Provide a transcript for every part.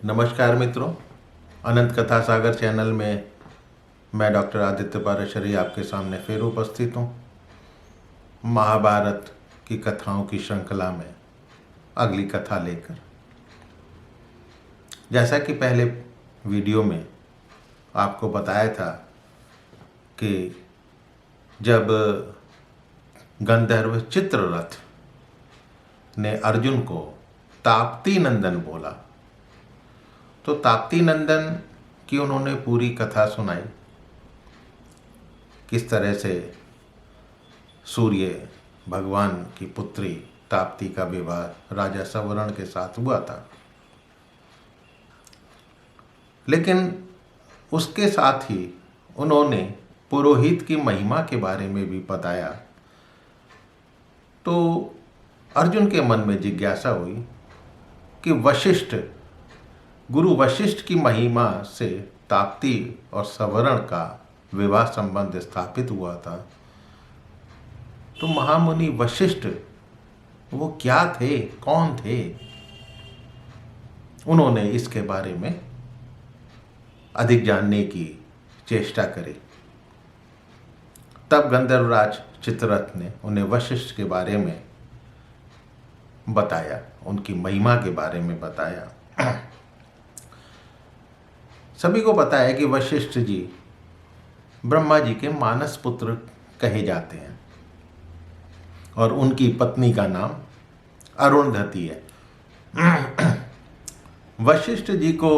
नमस्कार मित्रों, अनंत कथा सागर चैनल में मैं डॉक्टर आदित्य पाराशरी आपके सामने फिर उपस्थित हूँ। महाभारत की कथाओं की श्रृंखला में अगली कथा लेकर। जैसा कि पहले वीडियो में आपको बताया था कि जब गंधर्व चित्ररथ ने अर्जुन को ताप्ती नंदन बोला तो ताप्ती नंदन की उन्होंने पूरी कथा सुनाई। किस तरह से सूर्य भगवान की पुत्री ताप्ती का विवाह राजा सवर्ण के साथ हुआ था, लेकिन उसके साथ ही उन्होंने पुरोहित की महिमा के बारे में भी बताया। तो अर्जुन के मन में जिज्ञासा हुई कि वशिष्ठ गुरु वशिष्ठ की महिमा से ताप्ती और सवर्ण का विवाह संबंध स्थापित हुआ था, तो महामुनि वशिष्ठ वो क्या थे, कौन थे? उन्होंने इसके बारे में अधिक जानने की चेष्टा करी। तब गंधर्वराज चित्ररथ ने उन्हें वशिष्ठ के बारे में बताया, उनकी महिमा के बारे में बताया। सभी को पता है कि वशिष्ठ जी ब्रह्मा जी के मानस पुत्र कहे जाते हैं और उनकी पत्नी का नाम अरुणधति है। वशिष्ठ जी को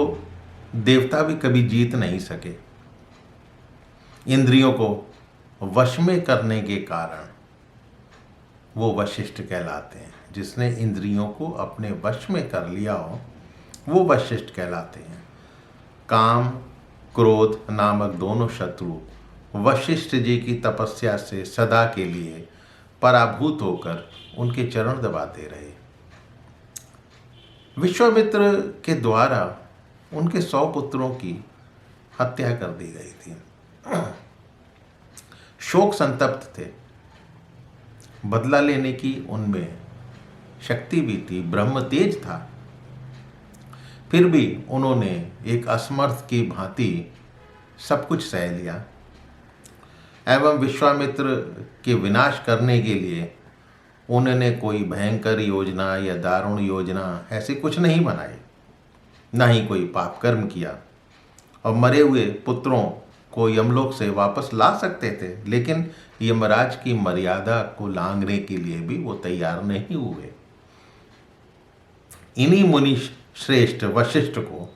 देवता भी कभी जीत नहीं सके। इंद्रियों को वश में करने के कारण वो वशिष्ठ कहलाते हैं। जिसने इंद्रियों को अपने वश में कर लिया हो वो वशिष्ठ कहलाते हैं। काम क्रोध नामक दोनों शत्रु वशिष्ठ जी की तपस्या से सदा के लिए पराभूत होकर उनके चरण दबाते रहे। विश्वामित्र के द्वारा उनके 100 पुत्रों की हत्या कर दी गई थी। शोक संतप्त थे। बदला लेने की उनमें शक्ति भी थी, ब्रह्म तेज था। फिर भी उन्होंने एक असमर्थ की भांति सब कुछ सह लिया एवं विश्वामित्र के विनाश करने के लिए उन्होंने कोई भयंकर योजना या दारुण योजना ऐसी कुछ नहीं बनाई, ना ही कोई पाप कर्म किया। और मरे हुए पुत्रों को यमलोक से वापस ला सकते थे, लेकिन यमराज की मर्यादा को लांघने के लिए भी वो तैयार नहीं हुए। इन्हीं मुनि श्रेष्ठ वशिष्ठ को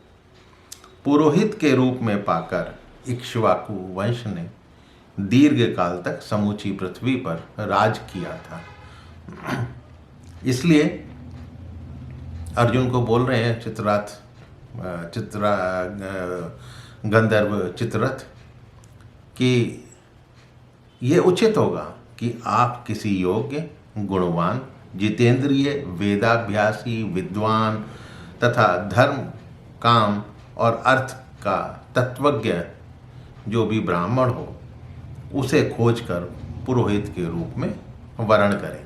पुरोहित के रूप में पाकर इक्ष्वाकु वंश ने दीर्घ काल तक समूची पृथ्वी पर राज किया था। इसलिए अर्जुन को बोल रहे हैं गंधर्व चित्ररथ कि ये उचित होगा कि आप किसी योग्य, गुणवान, जितेंद्रिय, वेदाभ्यासी, विद्वान तथा धर्म, काम और अर्थ का तत्वज्ञ जो भी ब्राह्मण हो उसे खोजकर पुरोहित के रूप में वरण करें।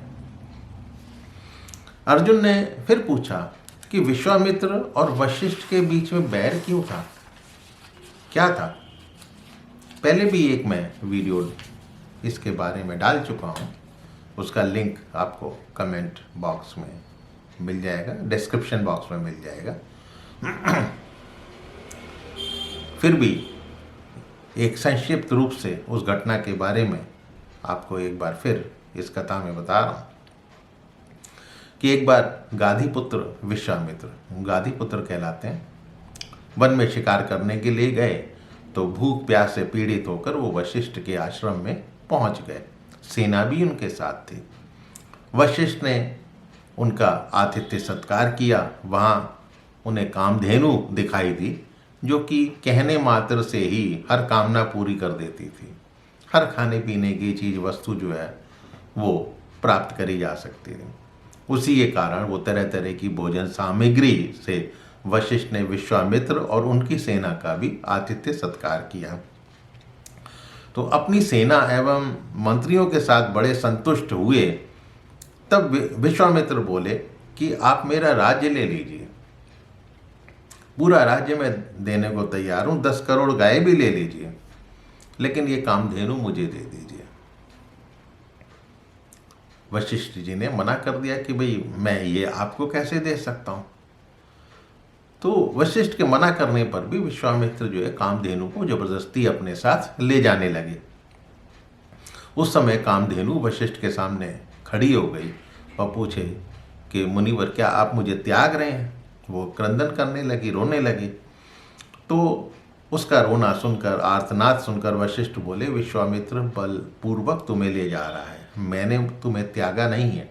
अर्जुन ने फिर पूछा कि विश्वामित्र और वशिष्ठ के बीच में बैर क्यों था, क्या था? पहले भी एक मैं वीडियो इसके बारे में डाल चुका हूँ, उसका लिंक आपको कमेंट बॉक्स में मिल जाएगा, डिस्क्रिप्शन बॉक्स में मिल जाएगा। फिर भी एक संक्षिप्त रूप से उस घटना के बारे में आपको एक बार फिर इस कथा में बता रहा हूँ कि एक बार गाधीपुत्र विश्वामित्र, गाधीपुत्र कहलाते हैं, वन में शिकार करने के लिए गए तो भूख प्यास से पीड़ित होकर वो वशिष्ठ के आश्रम में पहुंच गए। सेना भी उनके साथ थी। वशिष्ठ ने उनका आतिथ्य सत्कार किया। वहाँ उन्हें कामधेनु दिखाई दी जो कि कहने मात्र से ही हर कामना पूरी कर देती थी। हर खाने पीने की चीज़ वस्तु जो है वो प्राप्त करी जा सकती थी। उसी के कारण वो तरह तरह की भोजन सामग्री से वशिष्ठ ने विश्वामित्र और उनकी सेना का भी आतिथ्य सत्कार किया। तो अपनी सेना एवं मंत्रियों के साथ बड़े संतुष्ट हुए। तब विश्वामित्र बोले कि आप मेरा राज्य ले लीजिए। पूरा राज्य में देने को तैयार हूँ, 10 करोड़ गाय भी ले लीजिए, लेकिन ये कामधेनु मुझे दे दीजिए। वशिष्ठ जी ने मना कर दिया कि भाई मैं ये आपको कैसे दे सकता हूँ। तो वशिष्ठ के मना करने पर भी विश्वामित्र जो है कामधेनु को जबरदस्ती अपने साथ ले जाने लगे। उस समय कामधेनु वशिष्ठ के सामने खड़ी हो गई और पूछे कि मुनिवर क्या आप मुझे त्याग रहे हैं। वो क्रंदन करने लगी, रोने लगी। तो उसका रोना सुनकर, आर्तनाद सुनकर वशिष्ठ बोले, विश्वामित्र बलपूर्वक तुम्हें ले जा रहा है, मैंने तुम्हें त्यागा नहीं है।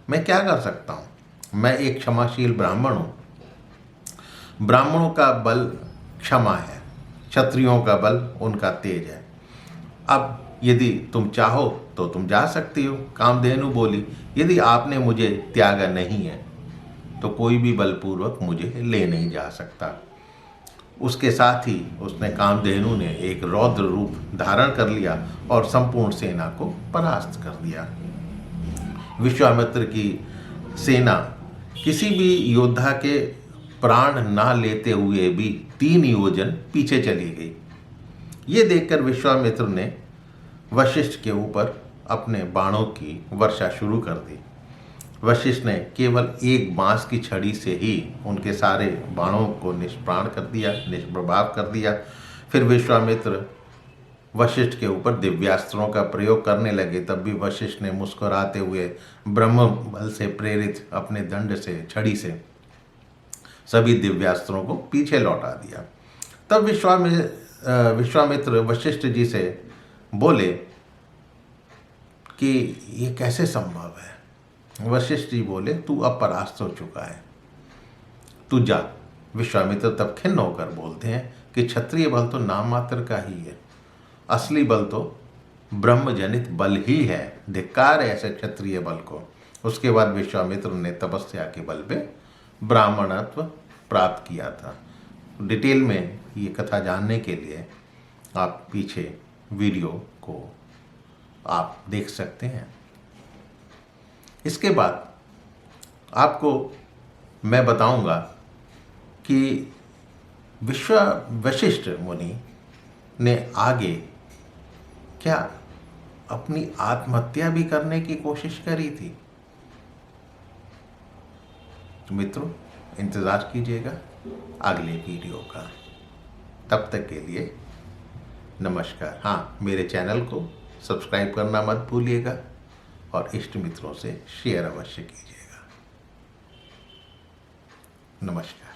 मैं क्या कर सकता हूँ, मैं एक क्षमाशील ब्राह्मण हूँ। ब्राह्मणों का बल क्षमा है, क्षत्रियों का बल उनका तेज है। अब यदि तुम चाहो तो तुम जा सकती हो। कामधेनु बोली, यदि आपने मुझे त्यागा नहीं है तो कोई भी बलपूर्वक मुझे ले नहीं जा सकता। उसके साथ ही उसने कामधेनु ने एक रौद्र रूप धारण कर लिया और संपूर्ण सेना को परास्त कर दिया। विश्वामित्र की सेना किसी भी योद्धा के प्राण ना लेते हुए भी 3 योजन पीछे चली गई। ये देखकर विश्वामित्र ने वशिष्ठ के ऊपर अपने बाणों की वर्षा शुरू कर दी। वशिष्ठ ने केवल एक बांस की छड़ी से ही उनके सारे बाणों को निष्प्राण कर दिया, निष्प्रभाव कर दिया। फिर विश्वामित्र वशिष्ठ के ऊपर दिव्यास्त्रों का प्रयोग करने लगे। तब भी वशिष्ठ ने मुस्कुराते हुए ब्रह्म बल से प्रेरित अपने दंड से, छड़ी से सभी दिव्यास्त्रों को पीछे लौटा दिया। तब विश्वामित्र वशिष्ठ जी से बोले कि ये कैसे संभव है। वशिष्ठ जी बोले, तू अब परास्त हो चुका है, तू जा। विश्वामित्र तब खिन्न होकर बोलते हैं कि क्षत्रिय बल तो नाम मात्र का ही है, असली बल तो ब्रह्मजनित बल ही है। धिक्कार है ऐसे क्षत्रिय बल को। उसके बाद विश्वामित्र ने तपस्या के बल पे ब्राह्मणत्व प्राप्त किया था। डिटेल में ये कथा जानने के लिए आप पीछे वीडियो को आप देख सकते हैं। इसके बाद आपको मैं बताऊंगा कि वशिष्ठ मुनि ने आगे क्या अपनी आत्महत्या भी करने की कोशिश करी थी। तो मित्रों, इंतज़ार कीजिएगा अगले वीडियो का। तब तक के लिए नमस्कार। हाँ, मेरे चैनल को सब्सक्राइब करना मत भूलिएगा और इष्ट मित्रों से शेयर अवश्य कीजिएगा। नमस्कार।